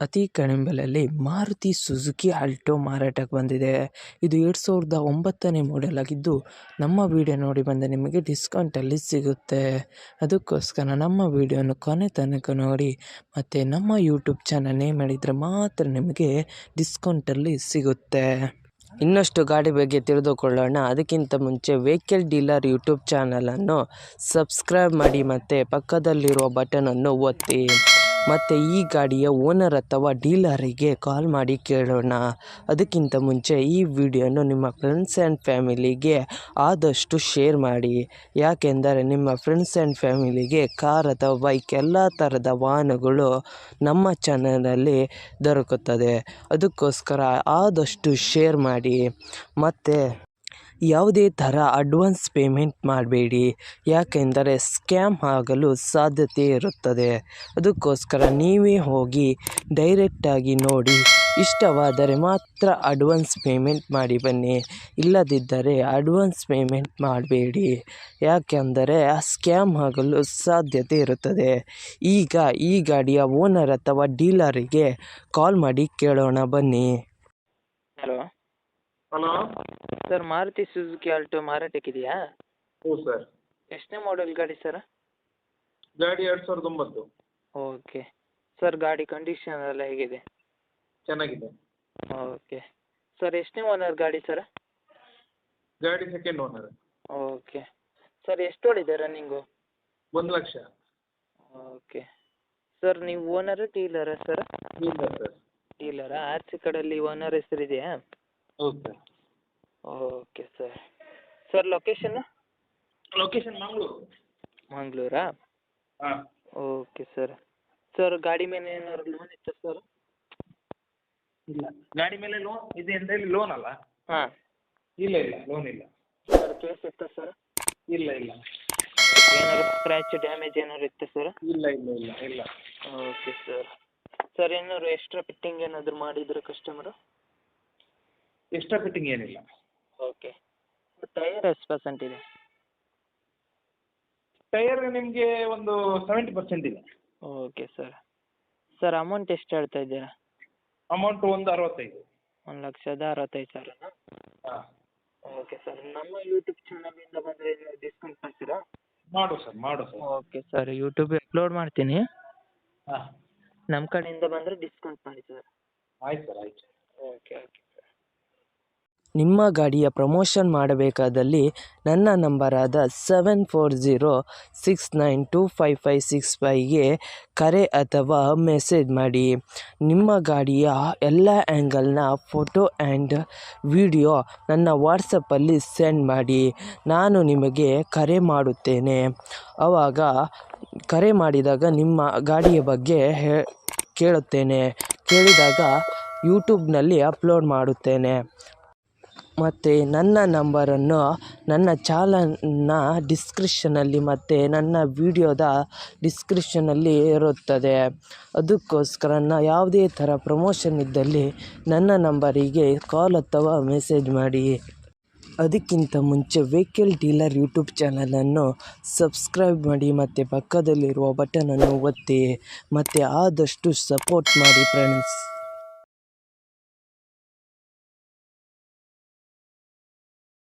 ಅತಿ ಕಡಿಮೆ ಬೆಲೆಯಲ್ಲಿ ಮಾರುತಿ ಸುಜುಕಿ ಆಲ್ಟೋ ಮಾರಾಟಕ್ಕೆ ಬಂದಿದೆ. ಇದು 2009ನೇ ಮಾಡೆಲ್ ಆಗಿದ್ದು, ನಮ್ಮ ವಿಡಿಯೋ ನೋಡಿ ಬಂದ ನಿಮಗೆ ಡಿಸ್ಕೌಂಟಲ್ಲಿ ಸಿಗುತ್ತೆ. ಅದಕ್ಕೋಸ್ಕರ ನಮ್ಮ ವಿಡಿಯೋನ ಕೊನೆ ತನಕ ನೋಡಿ ಮತ್ತು ನಮ್ಮ ಯೂಟ್ಯೂಬ್ ಚಾನಲ್ ನೇಮ್ ಮಾಡಿದರೆ ಮಾತ್ರ ನಿಮಗೆ ಡಿಸ್ಕೌಂಟಲ್ಲಿ ಸಿಗುತ್ತೆ. ಇನ್ನಷ್ಟು ಗಾಡಿ ಬಗ್ಗೆ ತಿಳಿದುಕೊಳ್ಳೋಣ. ಅದಕ್ಕಿಂತ ಮುಂಚೆ ವೆಹಿಕಲ್ ಡೀಲರ್ ಯೂಟ್ಯೂಬ್ ಚಾನಲನ್ನು ಸಬ್ಸ್ಕ್ರೈಬ್ ಮಾಡಿ ಮತ್ತು ಪಕ್ಕದಲ್ಲಿರುವ ಬಟನನ್ನು ಒತ್ತಿ. ಮತ್ತು ಈ ಗಾಡಿಯ ಓನರ್ ಅಥವಾ ಡೀಲರಿಗೆ ಕಾಲ್ ಮಾಡಿ ಕೇಳೋಣ. ಅದಕ್ಕಿಂತ ಮುಂಚೆ ಈ ವಿಡಿಯೋನು ನಿಮ್ಮ ಫ್ರೆಂಡ್ಸ್ ಆ್ಯಂಡ್ ಫ್ಯಾಮಿಲಿಗೆ ಆದಷ್ಟು ಶೇರ್ ಮಾಡಿ. ಯಾಕೆಂದರೆ ನಿಮ್ಮ ಫ್ರೆಂಡ್ಸ್ ಆ್ಯಂಡ್ ಫ್ಯಾಮಿಲಿಗೆ ಕಾರ್ ಅಥವಾ ಬೈಕ್ ಎಲ್ಲ ಥರದ ವಾಹನಗಳು ನಮ್ಮ ಚಾನಲಲ್ಲಿ ದೊರಕುತ್ತದೆ. ಅದಕ್ಕೋಸ್ಕರ ಆದಷ್ಟು ಶೇರ್ ಮಾಡಿ. ಮತ್ತು ಯಾವುದೇ ಥರ ಅಡ್ವಾನ್ಸ್ ಪೇಮೆಂಟ್ ಮಾಡಬೇಡಿ, ಯಾಕೆಂದರೆ ಸ್ಕ್ಯಾಮ್ ಆಗಲು ಸಾಧ್ಯತೆ ಇರುತ್ತದೆ. ಅದಕ್ಕೋಸ್ಕರ ನೀವೇ ಹೋಗಿ ಡೈರೆಕ್ಟಾಗಿ ನೋಡಿ, ಇಷ್ಟವಾದರೆ ಮಾತ್ರ ಅಡ್ವಾನ್ಸ್ ಪೇಮೆಂಟ್ ಮಾಡಿ ಬನ್ನಿ. ಇಲ್ಲದಿದ್ದರೆ ಅಡ್ವಾನ್ಸ್ ಪೇಮೆಂಟ್ ಮಾಡಬೇಡಿ, ಯಾಕೆಂದರೆ ಸ್ಕ್ಯಾಮ್ ಆಗಲು ಸಾಧ್ಯತೆ ಇರುತ್ತದೆ. ಈಗ ಈ ಗಾಡಿಯ ಓನರ್ ಅಥವಾ ಡೀಲರಿಗೆ ಕಾಲ್ ಮಾಡಿ ಕೇಳೋಣ ಬನ್ನಿ. Hello hello sir, Maruti Suzuki Alto ಮಾರಾಟಕ್ಕಿದೆಯಾ? ಹ್ಞೂ ಸರ್. ಎಷ್ಟನೇ ಮಾಡೆಲ್ ಗಾಡಿ ಸರ್? ಗಾಡಿ 2009. ಓಕೆ ಸರ್, ಗಾಡಿ ಕಂಡೀಷನ್ ಎಲ್ಲ ಹೇಗಿದೆ? ಚೆನ್ನಾಗಿದೆ. ಓಕೆ ಸರ್, ಎಷ್ಟನೇ ಓನರ್ ಗಾಡಿ ಸರ್? ಗಾಡಿ ಸೆಕೆಂಡ್ ಓನರ್. ಓಕೆ ಸರ್, ಎಷ್ಟು ಓಡಿದೆ ರನ್ನಿಂಗು? 1,00,000. ಓಕೆ ಸರ್, ನೀವು ಓನರು ಡೀಲರಾ ಸರ್? ಇಲ್ಲ ಸರ್. ಡೀಲರಾ? ಆರ್ ಸಿ ಕಾರ್ಡಲ್ಲಿ ಓನರ್ ಹೆಸರಿದೆಯಾ? ಹೌದು sir. Okay sir. Sir, location? Location Mangaluru. ಮಂಗಳೂರಾ? ಹಾಂ. Okay sir. ಸರ್, ಗಾಡಿ ಮೇಲೆ ಏನಾದ್ರು ಲೋನ್ ಇತ್ತಾ ಸರ್? ಇಲ್ಲ, ಗಾಡಿ ಮೇಲೆ ಲೋನ್ ಇದೆ ಅಂತ ಹೇಳಿ ಲೋನ್ ಅಲ್ಲ? ಹಾಂ. ಇಲ್ಲ ಲೋನ್ ಇಲ್ಲ. ಸರ್, ಕೇಸ್ ಇತ್ತಾ ಸರ್? ಇಲ್ಲ. ಏನಾದ್ರು ಸ್ಕ್ರ್ಯಾಚ್ ಡ್ಯಾಮೇಜ್ ಏನಾದ್ರು ಇತ್ತಾ ಸರ್? ಇಲ್ಲ. Okay sir. ಸರ್, ಏನಾದ್ರು ಎಕ್ಸ್ಟ್ರಾ ಫಿಟ್ಟಿಂಗ್ ಏನಾದರೂ ಮಾಡಿದ್ರೆ ಕಸ್ಟಮರು? ಎಕ್ಸ್ಟ್ರಾ ಫಿಟ್ಟಿಂಗ್ ಏನಿಲ್ಲ. ಓಕೆ. ಟೈರ್ ಎಷ್ಟು ಪರ್ಸೆಂಟ್ ಇದೆ? ಟೈರ್ ನಿಮಗೆ ಒಂದು 70% ಇದೆ. Okay sir. ಸರ್, ಅಮೌಂಟ್ ಎಷ್ಟು ಹೇಳ್ತಾ ಇದ್ದೀರಾ? ಅಮೌಂಟ್ ಒಂದು 65. 1,65,000. ಹಾಂ. Okay sir. ನಮ್ಮ ಯೂಟ್ಯೂಬ್ ಚಾನಲಿಂದ ಬಂದರೆ ಡಿಸ್ಕೌಂಟ್ ಮಾಡ್ತೀರಾ? ಮಾಡು ಸರ್. ಓಕೆ ಸರ್, ಯೂಟ್ಯೂಬಿಗೆ ಅಪ್ಲೋಡ್ ಮಾಡ್ತೀನಿ. ಹಾಂ. ನಮ್ಮ ಕಡೆಯಿಂದ ಬಂದರೆ ಡಿಸ್ಕೌಂಟ್ ಮಾಡಿ ಸರ್. ಆಯ್ತು ಸರ್, ಆಯ್ತು. Okay sir. ನಿಮ್ಮ ಗಾಡಿಯ ಪ್ರಮೋಷನ್ ಮಾಡಬೇಕಾದಲ್ಲಿ ನನ್ನ ನಂಬರಾದ 7406925565ಗೆ ಕರೆ ಅಥವಾ ಮೆಸೇಜ್ ಮಾಡಿ. ನಿಮ್ಮ ಗಾಡಿಯ ಎಲ್ಲ ಆ್ಯಂಗಲ್ನ ಫೋಟೋ ಆ್ಯಂಡ್ ವಿಡಿಯೋ ನನ್ನ ವಾಟ್ಸಪ್ಪಲ್ಲಿ ಸೆಂಡ್ ಮಾಡಿ. ನಾನು ನಿಮಗೆ ಕರೆ ಮಾಡುತ್ತೇನೆ. ಆವಾಗ ಕರೆ ಮಾಡಿದಾಗ ನಿಮ್ಮ ಗಾಡಿಯ ಬಗ್ಗೆ ಕೇಳಿದಾಗ ಯೂಟ್ಯೂಬ್ನಲ್ಲಿ ಅಪ್ಲೋಡ್ ಮಾಡುತ್ತೇನೆ. ಮತ್ತು ನನ್ನ ನಂಬರನ್ನು ನನ್ನ ಚಾನಲ್ನ ಡಿಸ್ಕ್ರಿಪ್ಷನಲ್ಲಿ ಮತ್ತು ನನ್ನ ವಿಡಿಯೋದ ಡಿಸ್ಕ್ರಿಪ್ಷನಲ್ಲಿ ಇರುತ್ತದೆ. ಅದಕ್ಕೋಸ್ಕರ ಯಾವುದೇ ಥರ ಪ್ರಮೋಷನ್ ಇದ್ದಲ್ಲಿ ನನ್ನ ನಂಬರಿಗೆ ಕಾಲ್ ಅಥವಾ ಮೆಸೇಜ್ ಮಾಡಿ. ಅದಕ್ಕಿಂತ ಮುಂಚೆ ವೆಹಿಕಲ್ ಡೀಲರ್ ಯೂಟ್ಯೂಬ್ ಚಾನಲನ್ನು ಸಬ್ಸ್ಕ್ರೈಬ್ ಮಾಡಿ ಮತ್ತು ಪಕ್ಕದಲ್ಲಿರುವ ಬಟನನ್ನು ಒತ್ತಿ ಮತ್ತು ಆದಷ್ಟು ಸಪೋರ್ಟ್ ಮಾಡಿ ಫ್ರೆಂಡ್ಸ್.